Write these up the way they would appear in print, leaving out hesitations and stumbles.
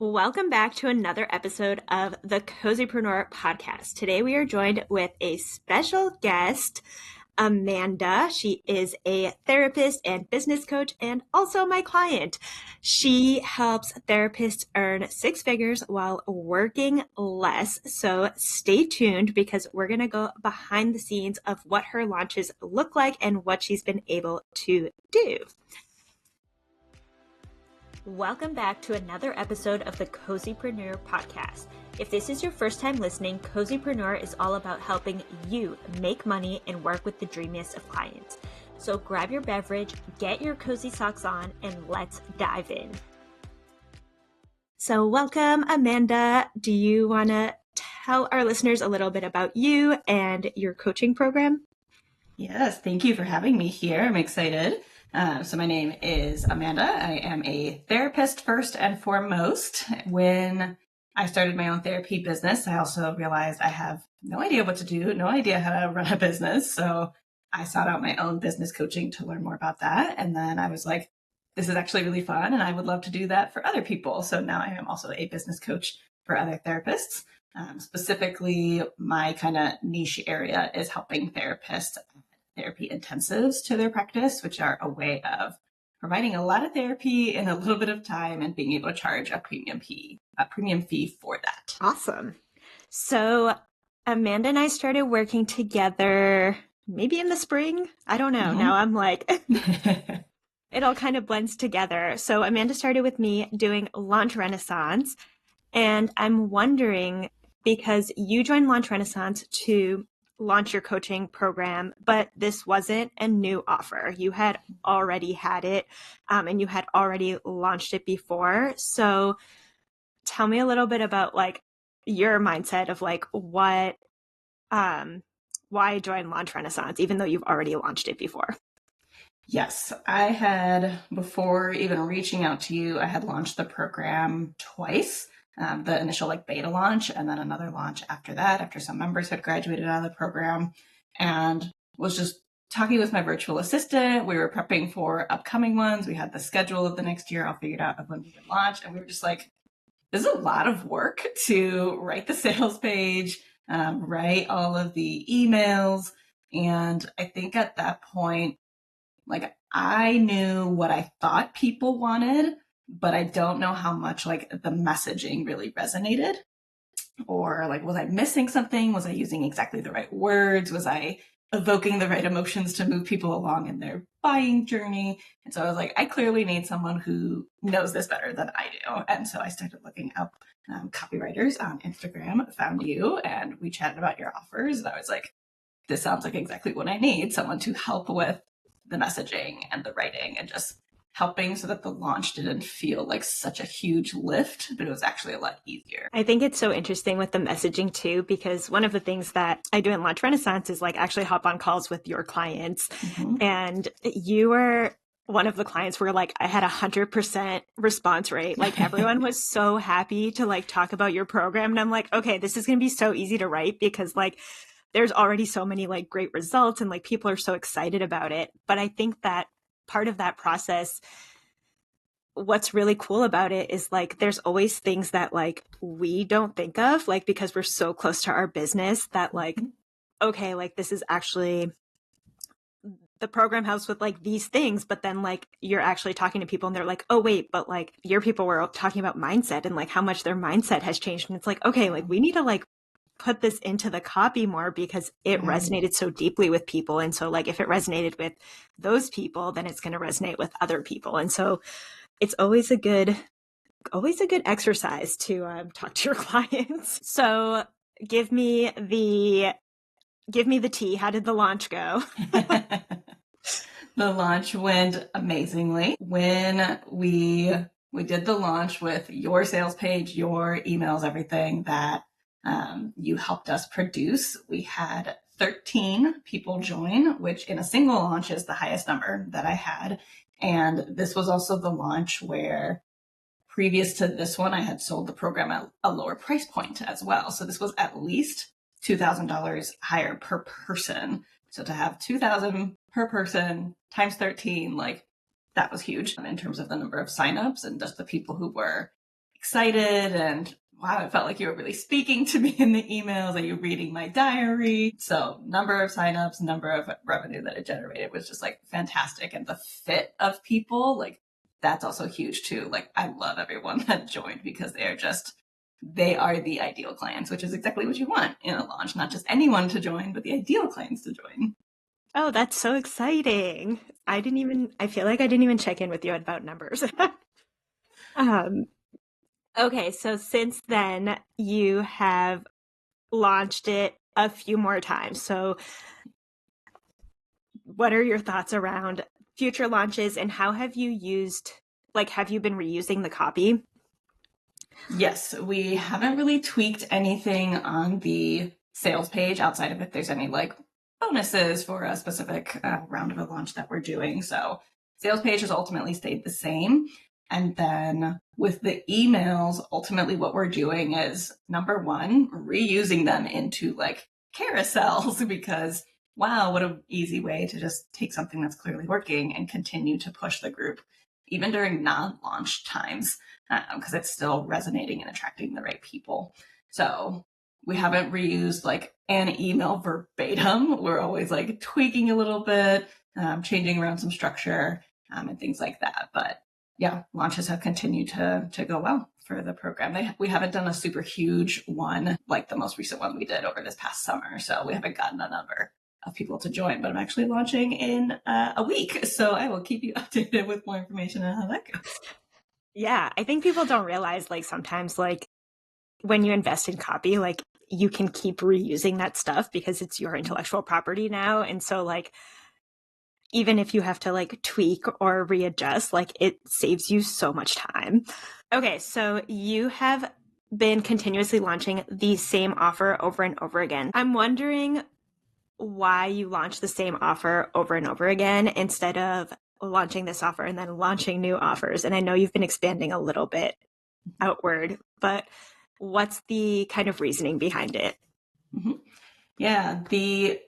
Welcome back to another episode of the Cozypreneur podcast. Today we are joined with a special guest, Amanda. She is a therapist and business coach and also my client. She helps therapists earn six figures while working less. So stay tuned because we're going to go behind the scenes of what her launches look like and what she's been able to do. Welcome back to another episode of the Cozypreneur podcast. If this is your first time listening, Cozypreneur is all about helping you make money and work with the dreamiest of clients. So grab your beverage, get your cozy socks on, and let's dive in. So welcome, Amanda. Do you want to tell our listeners a little bit about you and your coaching program? Yes, thank you for having me here. I'm excited. So my name is Amanda. I am a therapist first and foremost. When I started my own therapy business, I also realized I have no idea what to do, no idea how to run a business. So I sought out my own business coaching to learn more about that. And then I was like, this is actually really fun and I would love to do that for other people. So now I am also a business coach for other therapists. Specifically, my kind of niche area is helping therapists therapy intensives to their practice, which are a way of providing a lot of therapy in a little bit of time and being able to charge a premium fee for that. Awesome. So Amanda and I started working together maybe in the spring. I don't know. Now I'm like, it all kind of blends together. So Amanda started with me doing Launch Renaissance. And I'm wondering, because you joined Launch Renaissance to launch your coaching program, but this wasn't a new offer. You had already had it, and you had already launched it before. So tell me a little bit about like your mindset of like why join Launch Renaissance, even though you've already launched it before. Yes, I had, before even reaching out to you, I had launched the program twice. The initial beta launch and then another launch after that, after some members had graduated out of the program, and was just talking with my virtual assistant. We were prepping for upcoming ones. We had the schedule of the next year all figured out of when we would launch. And we were just like, this is a lot of work to write the sales page, write all of the emails. And I think at that point, I knew what I thought people wanted, but I don't know how much the messaging really resonated, or was I missing something? Was I using exactly the right words? Was I evoking the right emotions to move people along in their buying journey? And so I was like, I clearly need someone who knows this better than I do. And so I started looking up copywriters on Instagram, found you, and we chatted about your offers. And I was like, this sounds like exactly what I need, someone to help with the messaging and the writing and just helping so that the launch didn't feel like such a huge lift, but it was actually a lot easier. I think it's so interesting with the messaging too, because one of the things that I do in Launch Renaissance is actually hop on calls with your clients. Mm-hmm. And you were one of the clients where I had 100% response rate. Everyone was so happy to talk about your program. And I'm like, okay, this is going to be so easy to write because there's already so many great results and people are so excited about it. But I think that part of that process, what's really cool about it is there's always things that we don't think of, because we're so close to our business that okay, this is actually, the program helps with these things, but then you're actually talking to people and they're like, oh wait, but your people were talking about mindset and how much their mindset has changed. And it's okay, we need to put this into the copy more because it resonated so deeply with people. And so if it resonated with those people, then it's going to resonate with other people. And so it's always a good exercise to talk to your clients. So give me the tea. How did the launch go? The launch went amazingly. When we did the launch with your sales page, your emails, everything that you helped us produce, we had 13 people join, which in a single launch is the highest number that I had. And this was also the launch where previous to this one, I had sold the program at a lower price point as well. So this was at least $2,000 higher per person. So to have $2,000 per person times 13, that was huge in terms of the number of signups and just the people who were excited and wow, it felt like you were really speaking to me in the emails. Are you reading my diary? So number of signups, number of revenue that it generated was just like fantastic. And the fit of people, like that's also huge too. Like I love everyone that joined because they are the ideal clients, which is exactly what you want in a launch, not just anyone to join, but the ideal clients to join. Oh, that's so exciting. I feel like I didn't even check in with you about numbers. um, okay, so since then you have launched it a few more times. So what are your thoughts around future launches and how have you have you been reusing the copy? Yes, we haven't really tweaked anything on the sales page outside of if there's any like bonuses for a specific round of a launch that we're doing. So sales page has ultimately stayed the same. And then with the emails, ultimately what we're doing is number one, reusing them into like carousels because wow, what an easy way to just take something that's clearly working and continue to push the group, even during non-launch times, because it's still resonating and attracting the right people. So we haven't reused like an email verbatim. We're always like tweaking a little bit, changing around some structure and things like that. But yeah, launches have continued to go well for the program. We haven't done a super huge one like the most recent one we did over this past summer. So we haven't gotten a number of people to join, but I'm actually launching in a week. So I will keep you updated with more information on how that goes. Yeah, I think people don't realize like sometimes like when you invest in copy, like you can keep reusing that stuff because it's your intellectual property now. And so like even if you have to like tweak or readjust, like it saves you so much time. Okay, so you have been continuously launching the same offer over and over again. I'm wondering why you launch the same offer over and over again instead of launching this offer and then launching new offers. And I know you've been expanding a little bit outward, but what's the kind of reasoning behind it? Mm-hmm. Yeah, the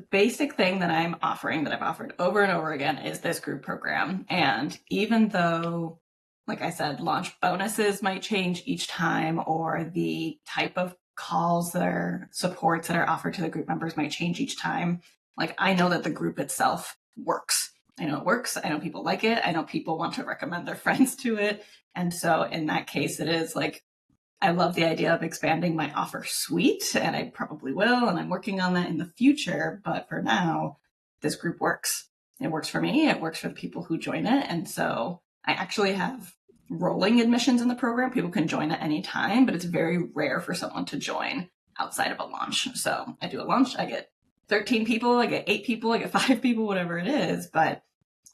basic thing that I'm offering that I've offered over and over again is this group program. And even though, like I said, launch bonuses might change each time, or the type of calls that are supports that are offered to the group members might change each time, like I know that the group itself works. I know it works. I know people like it. I know people want to recommend their friends to it. And so in that case, it is like, I love the idea of expanding my offer suite, and I probably will, and I'm working on that in the future. But for now, this group works. It works for me. It works for the people who join it. And so I actually have rolling admissions in the program. People can join at any time, but it's very rare for someone to join outside of a launch. So I do a launch, I get 13 people, I get 8 people, I get 5 people, whatever it is. But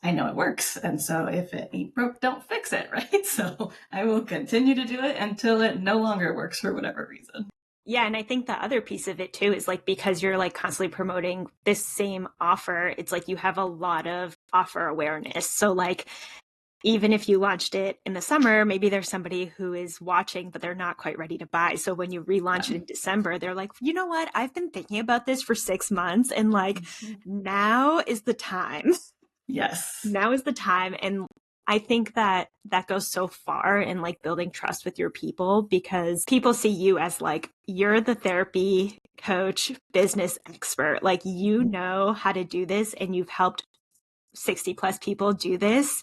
I know it works. And so if it ain't broke, don't fix it, right? So I will continue to do it until it no longer works for whatever reason. Yeah, and I think the other piece of it too is like because you're like constantly promoting this same offer, it's like you have a lot of offer awareness. So like even if you launched it in the summer, maybe there's somebody who is watching, but they're not quite ready to buy. So when you relaunch it in December, they're like, you know what? I've been thinking about this for 6 months and like now is the time. Yes. Now is the time. And I think that goes so far in like building trust with your people because people see you as like, you're the therapy coach, business expert. Like, you know how to do this and you've helped 60 plus people do this.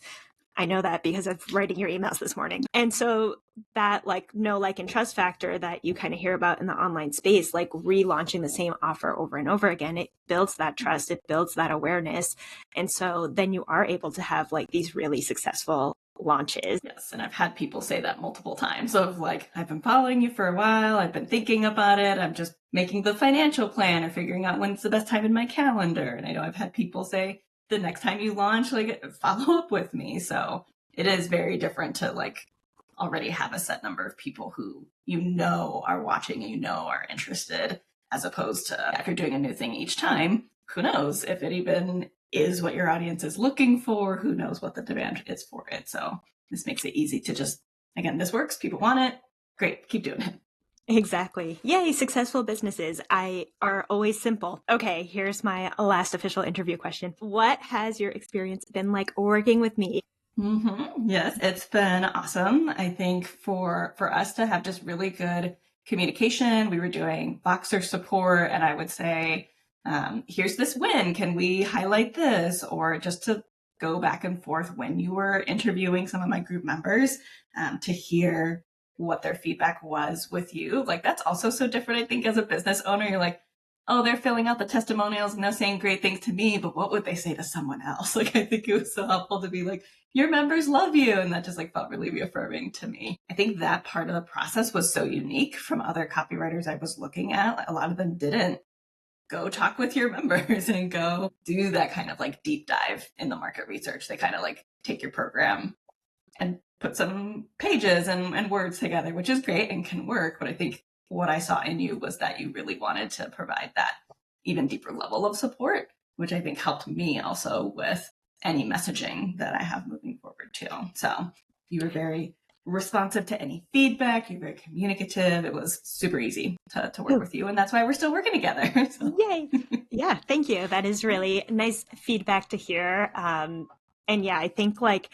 I know that because of writing your emails this morning. And so that like know, like, and trust factor that you kind of hear about in the online space, like relaunching the same offer over and over again, it builds that trust, it builds that awareness. And so then you are able to have like these really successful launches. Yes. And I've had people say that multiple times of like, I've been following you for a while. I've been thinking about it. I'm just making the financial plan or figuring out when's the best time in my calendar. And I know I've had people say, the next time you launch, like follow up with me. So it is very different to like already have a set number of people who you know are watching and you know are interested, as opposed to if you're doing a new thing each time, who knows if it even is what your audience is looking for, who knows what the demand is for it. So this makes it easy to just, again, this works, people want it, great, keep doing it. Exactly. Yay, successful businesses are always simple. Okay, here's my last official interview question. What has your experience been like working with me? Yes, it's been awesome. I think for us to have just really good communication, we were doing Voxer support, and I would say, here's this win. Can we highlight this? Or just to go back and forth when you were interviewing some of my group members, to hear what their feedback was with you. Like, that's also so different, I think, as a business owner. You're like, oh, they're filling out the testimonials and they're saying great things to me, but what would they say to someone else? Like, I think it was so helpful to be like, your members love you. And that just like felt really reaffirming to me. I think that part of the process was so unique from other copywriters I was looking at. A lot of them didn't go talk with your members and go do that kind of like deep dive in the market research. They kind of like take your program and put some pages and words together, which is great and can work. But I think what I saw in you was that you really wanted to provide that even deeper level of support, which I think helped me also with any messaging that I have moving forward too. So you were very responsive to any feedback. You're very communicative. It was super easy to work with you. And that's why we're still working together. So. Yay. Yeah, thank you. That is really nice feedback to hear. And yeah, I think like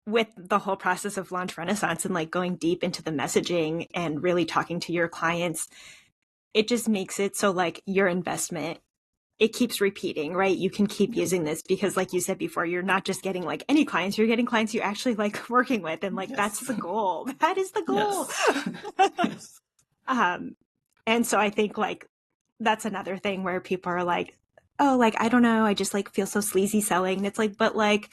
with the whole process of Launch Renaissance and like going deep into the messaging and really talking to your clients, it just makes it so like your investment, it keeps repeating, right? You can keep using this because like you said before, you're not just getting like any clients, you're getting clients you actually like working with. And like, yes. That's the goal. That is the goal. Yes. And so I think like, that's another thing where people are like, oh, like, I don't know. I just like feel so sleazy selling. And it's like, but like,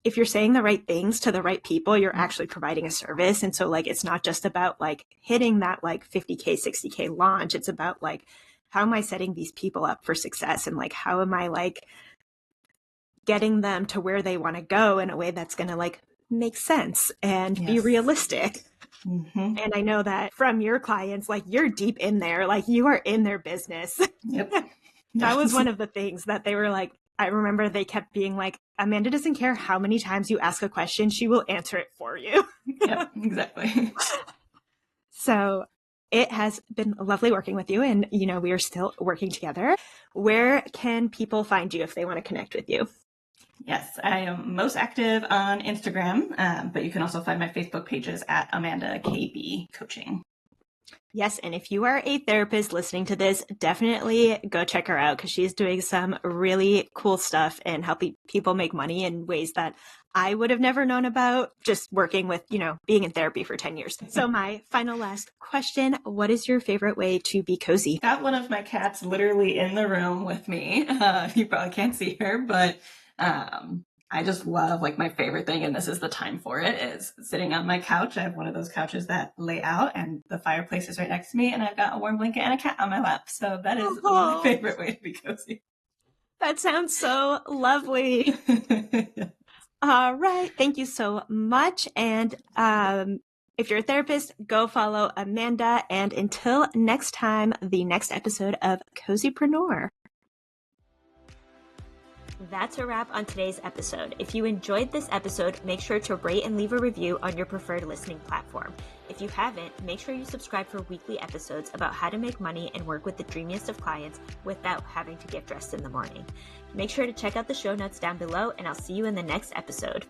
if you're saying the right things to the right people, you're actually providing a service. And so like, it's not just about like hitting that like 50K, 60K launch. It's about like, how am I setting these people up for success? And like, how am I like getting them to where they want to go in a way that's going to like make sense and be realistic. And I know that from your clients, like you're deep in there, like you are in their business. Yep. That was one of the things that they were like, I remember they kept being like, Amanda doesn't care how many times you ask a question, she will answer it for you. Yep, exactly. So it has been lovely working with you. And, you know, we are still working together. Where can people find you if they want to connect with you? Yes, I am most active on Instagram, but you can also find my Facebook pages at Amanda KB Coaching. Yes, and if you are a therapist listening to this, definitely go check her out because she's doing some really cool stuff and helping people make money in ways that I would have never known about just working with, you know, being in therapy for 10 years. So my final last question, what is your favorite way to be cozy? Got one of my cats literally in the room with me. You probably can't see her, but I just love, like, my favorite thing, and this is the time for it, is sitting on my couch. I have one of those couches that lay out and the fireplace is right next to me, and I've got a warm blanket and a cat on my lap. So that is my favorite way to be cozy. That sounds so lovely. All right. Thank you so much. And if you're a therapist, go follow Amanda. And until next time, the next episode of Cozypreneur. That's a wrap on today's episode. If you enjoyed this episode, make sure to rate and leave a review on your preferred listening platform. If you haven't, make sure you subscribe for weekly episodes about how to make money and work with the dreamiest of clients without having to get dressed in the morning. Make sure to check out the show notes down below, and I'll see you in the next episode.